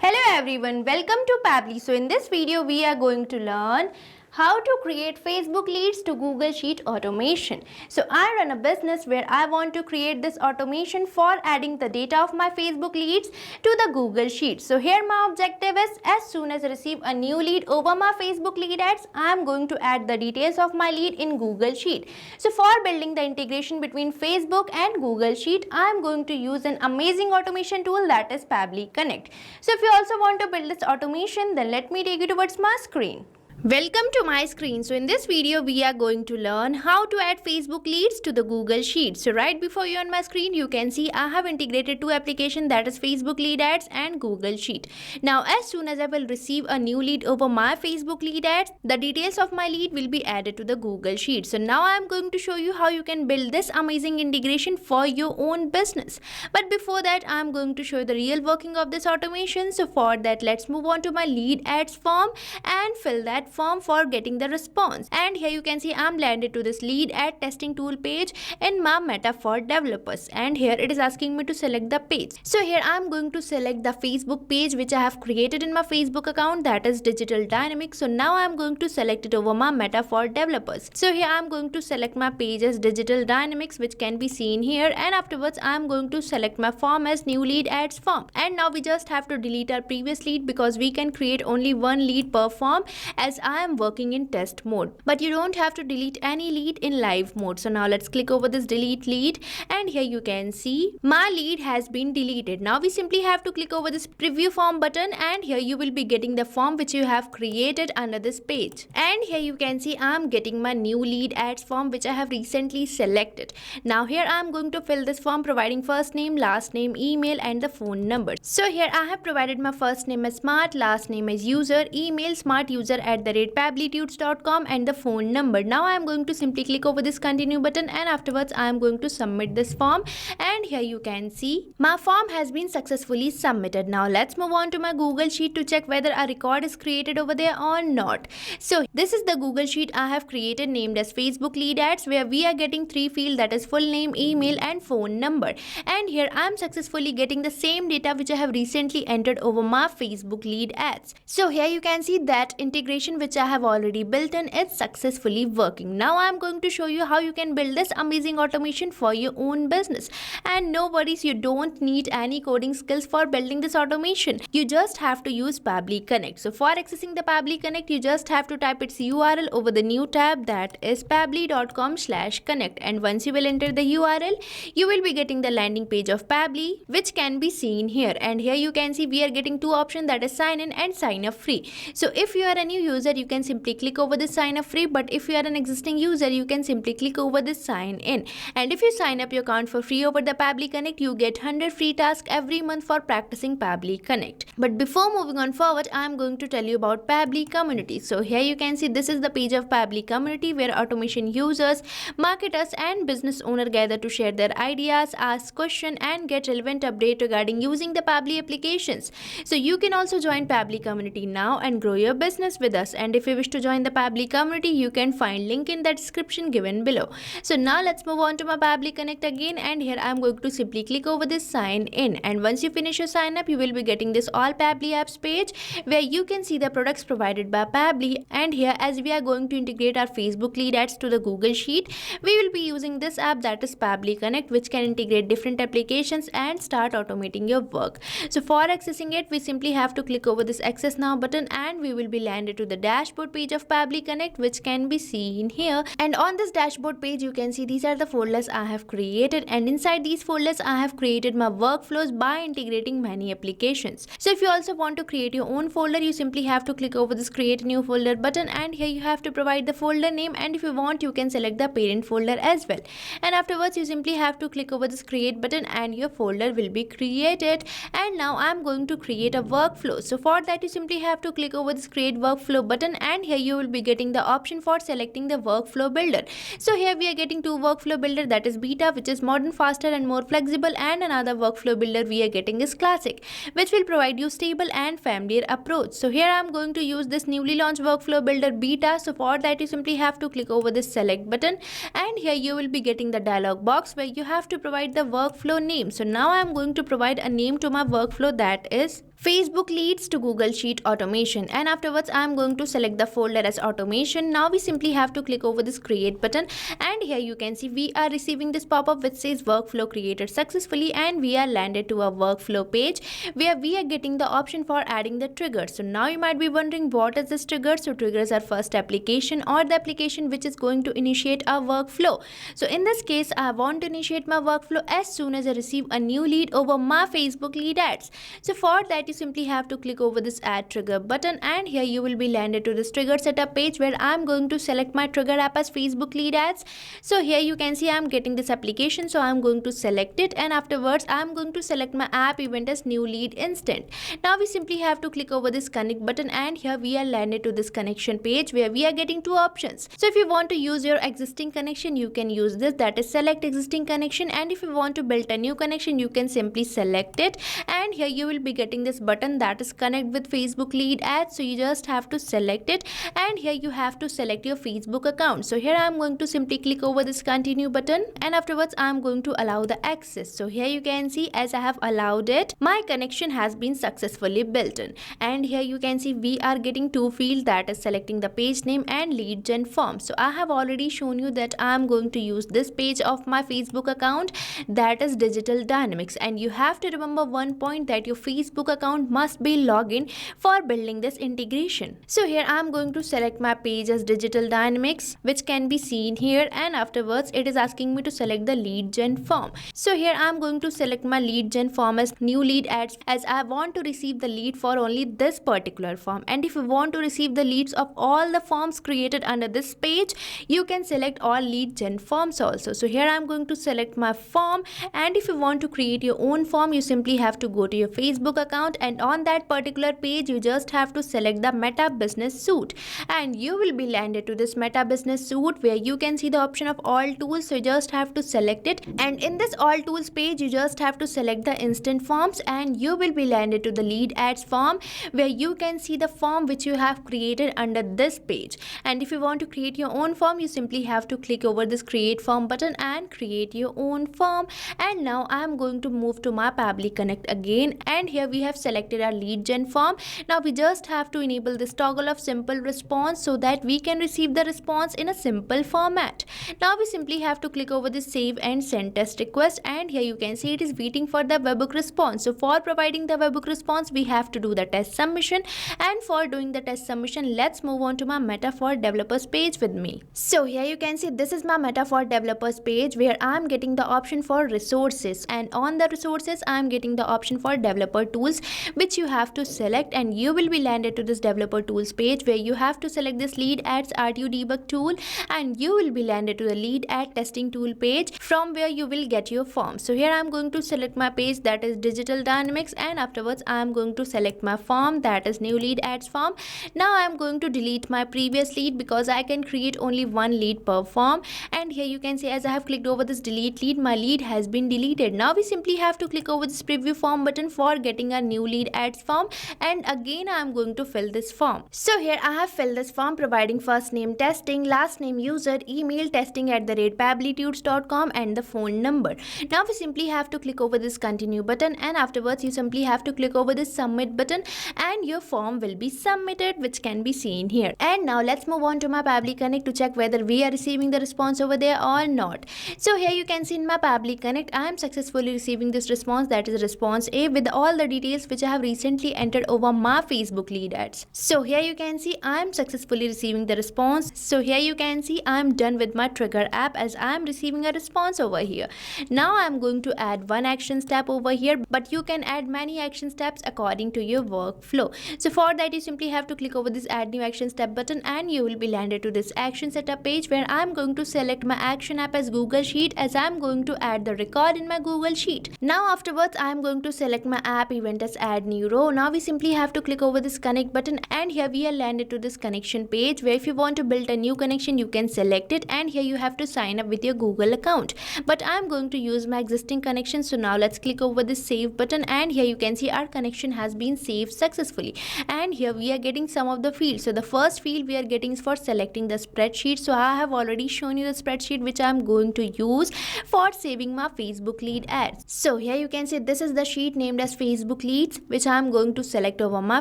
Hello everyone, welcome to Pabbly. So in this video we are going to learn how to create Facebook leads to Google Sheet automation. So I run a business where I want to create this automation for adding the data of my Facebook leads to the Google Sheet. So here my objective is, as soon as I receive a new lead over my Facebook lead ads, I am going to add the details of my lead in Google Sheet. So for building the integration between Facebook and Google Sheet, I am going to use an amazing automation tool, that is Pabbly Connect. So if you also want to build this automation, then let me take you towards my screen. Welcome to my screen. So in this video we are going to learn how to add Facebook leads to the Google Sheet. So right before you on my screen you can see I have integrated two applications, that is Facebook lead ads and Google Sheet. Now as soon as I will receive a new lead over my Facebook lead ads, the details of my lead will be added to the Google Sheet. So now I am going to show you how you can build this amazing integration for your own business. But before that I am going to show you the real working of this automation. So for that let's move on to my lead ads form and fill that form for getting the response. And here you can see I'm landed to this lead ad testing tool page in my Meta for developers, and here it is asking me to select the page. So here I'm going to select the Facebook page which I have created in my Facebook account, that is Digital Dynamics. So now I'm going to select it over my Meta for developers. So here I'm going to select my page as Digital Dynamics, which can be seen here, and afterwards I'm going to select my form as new lead ads form. And now we just have to delete our previous lead because we can create only one lead per form as I am working in test mode. But you don't have to delete any lead in live mode. So now let's click over this delete lead, and here you can see my lead has been deleted. Now we simply have to click over this preview form button, and here you will be getting the form which you have created under this page. And here you can see I am getting my new lead ads form which I have recently selected. Now here I am going to fill this form providing first name, last name, email and the phone number. So here I have provided my first name as Smart, last name as User, email smartuser@pabblytudes.com and the phone number. Now I am going to simply click over this continue button, and afterwards I am going to submit this form, and here you can see my form has been successfully submitted. Now let's move on to my Google Sheet to check whether a record is created over there or not. So this is the Google Sheet I have created named as Facebook lead ads, where we are getting three fields, that is full name, email and phone number. And here I am successfully getting the same data which I have recently entered over my Facebook lead ads. So here you can see that integration which I have already built in is successfully working. Now I am going to show you how you can build this amazing automation for your own business. And no worries, you don't need any coding skills for building this automation. You just have to use Pabbly Connect. So for accessing the Pabbly Connect, you just have to type its URL over the new tab, that is pabbly.com/connect, and once you will enter the URL, you will be getting the landing page of Pabbly, which can be seen here. And here you can see we are getting two options, that is sign in and sign up free. So if you are a new user, you can simply click over this sign up free, but if you are an existing user, you can simply click over this sign in. And if you sign up your account for free over the Pabbly Connect, you get 100 free tasks every month for practicing Pabbly Connect. But before moving on forward, I am going to tell you about Pabbly Community. So here you can see this is the page of Pabbly Community, where automation users, marketers and business owners gather to share their ideas, ask questions and get relevant update regarding using the Pabbly applications. So you can also join Pabbly Community now and grow your business with us. And if you wish to join the Pabbly Community, you can find link in the description given below. So now let's move on to my Pabbly Connect again, and here I am going to simply click over this sign in. And once you finish your sign up, you will be getting this all Pabbly apps page, where you can see the products provided by Pabbly. And here, as we are going to integrate our Facebook lead ads to the Google Sheet, we will be using this app, that is Pabbly Connect, which can integrate different applications and start automating your work. So for accessing it, we simply have to click over this access now button, and we will be landed to the dashboard page of Pabbly Connect, which can be seen here. And on this dashboard page, you can see these are the folders I have created, and inside these folders I have created my workflows by integrating many applications. So if you also want to create your own folder, you simply have to click over this create new folder button, and here you have to provide the folder name, and if you want, you can select the parent folder as well. And afterwards you simply have to click over this create button, and your folder will be created. And now I'm going to create a workflow. So for that, you simply have to click over this create workflow button, and here you will be getting the option for selecting the workflow builder. So here we are getting two workflow builder, that is beta, which is modern, faster and more flexible, and another workflow builder we are getting is classic, which will provide you stable and familiar approach. So here I am going to use this newly launched workflow builder beta. So for that, you simply have to click over this select button, and here you will be getting the dialog box where you have to provide the workflow name. So now I am going to provide a name to my workflow, that is Facebook leads to Google Sheet automation, and afterwards I'm going to select the folder as automation. Now we simply have to click over this create button, and here you can see we are receiving this pop-up which says workflow created successfully, and we are landed to a workflow page where we are getting the option for adding the trigger. So now you might be wondering what is this trigger. So triggers are first application or the application which is going to initiate our workflow. So in this case I want to initiate my workflow as soon as I receive a new lead over my Facebook lead ads. So for that you simply have to click over this add trigger button, and here you will be landed to this trigger setup page where I'm going to select my trigger app as Facebook lead ads. So here you can see I'm getting this application, so I'm going to select it, and afterwards I'm going to select my app event as new lead instant. Now we simply have to click over this connect button, and here we are landed to this connection page where we are getting two options. So if you want to use your existing connection, you can use this, that is select existing connection, and if you want to build a new connection, you can simply select it, and here you will be getting this button that is connect with Facebook lead ads. So you just have to select it, and here you have to select your Facebook account. So here I'm going to simply click over this continue button, and afterwards I'm going to allow the access. So here you can see as I have allowed it, my connection has been successfully built in, and here you can see we are getting two fields, that is selecting the page name and lead gen form. So I have already shown you that I'm going to use this page of my Facebook account, that is digital dynamics, and you have to remember one point, that your Facebook account must be login for building this integration. So here I'm going to select my page as digital dynamics, which can be seen here, and afterwards it is asking me to select the lead gen form. So here I'm going to select my lead gen form as new lead ads, as I want to receive the lead for only this particular form. And if you want to receive the leads of all the forms created under this page, you can select all lead gen forms also. So here I'm going to select my form, and if you want to create your own form, you simply have to go to your Facebook account, and on that particular page you just have to select the Meta Business Suite, and you will be landed to this Meta Business Suite where you can see the option of all tools. So you just have to select it, and in this all tools page you just have to select the instant forms, and you will be landed to the lead ads form where you can see the form which you have created under this page. And if you want to create your own form, you simply have to click over this create form button and create your own form. And now I am going to move to my Pabbly Connect again, and here we have selected our lead gen form. Now we just have to enable this toggle of simple response so that we can receive the response in a simple format. Now we simply have to click over this save and send test request, and here you can see it is waiting for the webhook response. So for providing the webhook response, we have to do the test submission, and for doing the test submission, let's move on to my Meta for Developers page with me. So here you can see this is my Meta for Developers page where I'm getting the option for resources, and on the resources I'm getting the option for developer tools, which you have to select, and you will be landed to this developer tools page where you have to select this lead ads RTU debug tool, and you will be landed to the lead ad testing tool page from where you will get your form. So here I'm going to select my page, that is digital dynamics, and afterwards I'm going to select my form, that is new lead ads form. Now I'm going to delete my previous lead because I can create only one lead per form, and here you can see as I have clicked over this delete lead, my lead has been deleted. Now we simply have to click over this preview form button for getting a new lead ads form, and again I'm going to fill this form. So here I have filled this form providing first name testing, last name user, email testing@pabblytudes.com, and the phone number. Now we simply have to click over this continue button, and afterwards you simply have to click over this submit button, and your form will be submitted, which can be seen here. And now let's move on to my Pabbly Connect to check whether we are receiving the response over there or not. So here you can see in my Pabbly Connect I am successfully receiving this response, that is response A, with all the details which I have recently entered over my Facebook lead ads. So here you can see I am successfully receiving the response. So here you can see I am done with my trigger app as I am receiving a response over here. Now I am going to add one action step over here, but you can add many action steps according to your workflow. So for that you simply have to click over this add new action step button, and you will be landed to this action setup page where I am going to select my action app as Google Sheet, as I am going to add the record in my Google Sheet. Now afterwards I am going to select my app event as add new row. Now we simply have to click over this connect button, and here we are landed to this connection page where if you want to build a new connection you can select it, and here you have to sign up with your Google account, but I am going to use my existing connection. So now let's click over this save button, and here you can see our connection has been saved successfully, and here we are getting some of the fields. So the first field we are getting is for selecting the spreadsheet. So I have already shown you the spreadsheet which I am going to use for saving my Facebook lead ads. So here you can see this is the sheet named as Facebook lead. sheets which I am going to select over my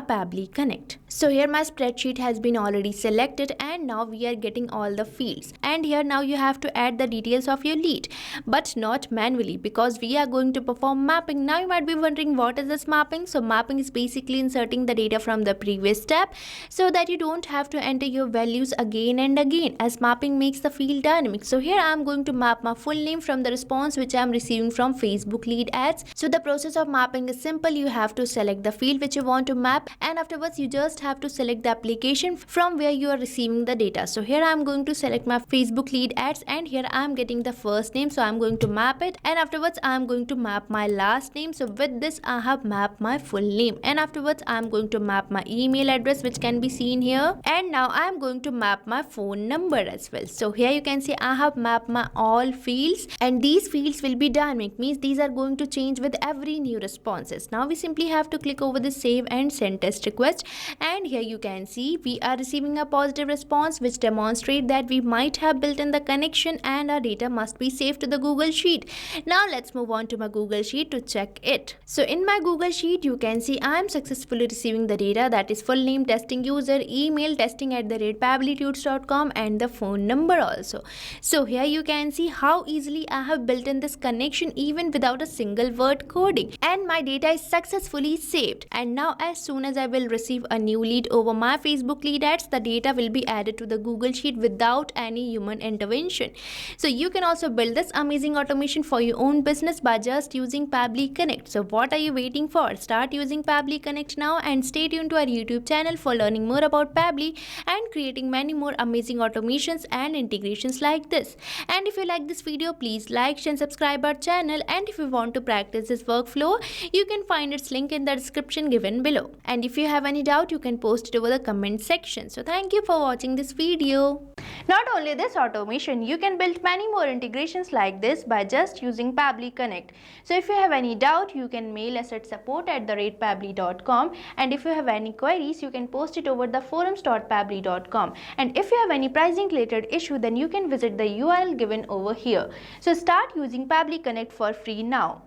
Pabbly Connect. So here my spreadsheet has been already selected and now we are getting all the fields. And here now you have to add the details of your lead, but not manually because we are going to perform mapping. Now you might be wondering what is this mapping? So mapping is basically inserting the data from the previous step so that you don't have to enter your values again and again, as mapping makes the field dynamic. So here I am going to map my full name from the response which I am receiving from Facebook lead ads. So the process of mapping is simple. You have to select the field which you want to map and afterwards you just have to select the application from where you are receiving the data. So here I am going to select my Facebook lead ads and here I am getting the first name, so I am going to map it, and afterwards I am going to map my last name. So with this I have mapped my full name, and afterwards I am going to map my email address which can be seen here, and now I am going to map my phone number as well. So here you can see I have mapped my all fields, and these fields will be dynamic, means these are going to change with every new responses. Now we simply have to click over the save and send test request, and here you can see we are receiving a positive response which demonstrate that we might have built in the connection and our data must be saved to the Google Sheet. Now let's move on to my Google Sheet to check it. So in my Google Sheet you can see I am successfully receiving the data, that is full name, testing user, email, testing@pabblytudes.com, and the phone number also. So here you can see how easily I have built in this connection even without a single word coding, and my data is successfully saved. And now as soon as I will receive a new lead over my Facebook lead ads, the data will be added to the Google Sheet without any human intervention. So you can also build this amazing automation for your own business by just using Pabbly Connect. So what are you waiting for? Start using Pabbly Connect now and stay tuned to our YouTube channel for learning more about Pabbly and creating many more amazing automations and integrations like this. And if you like this video, please like and subscribe our channel, and if you want to practice this workflow, you can find its link in the description given below. And if you have any doubt, you can post it over the comment section. So thank you for watching this video. Not only this automation, you can build many more integrations like this by just using Pabbly Connect. So if you have any doubt, you can mail us at support@pabbly.com, and if you have any queries, you can post it over the forums.pabbly.com. And if you have any pricing related issue, then you can visit the URL given over here. So start using Pabbly Connect for free now.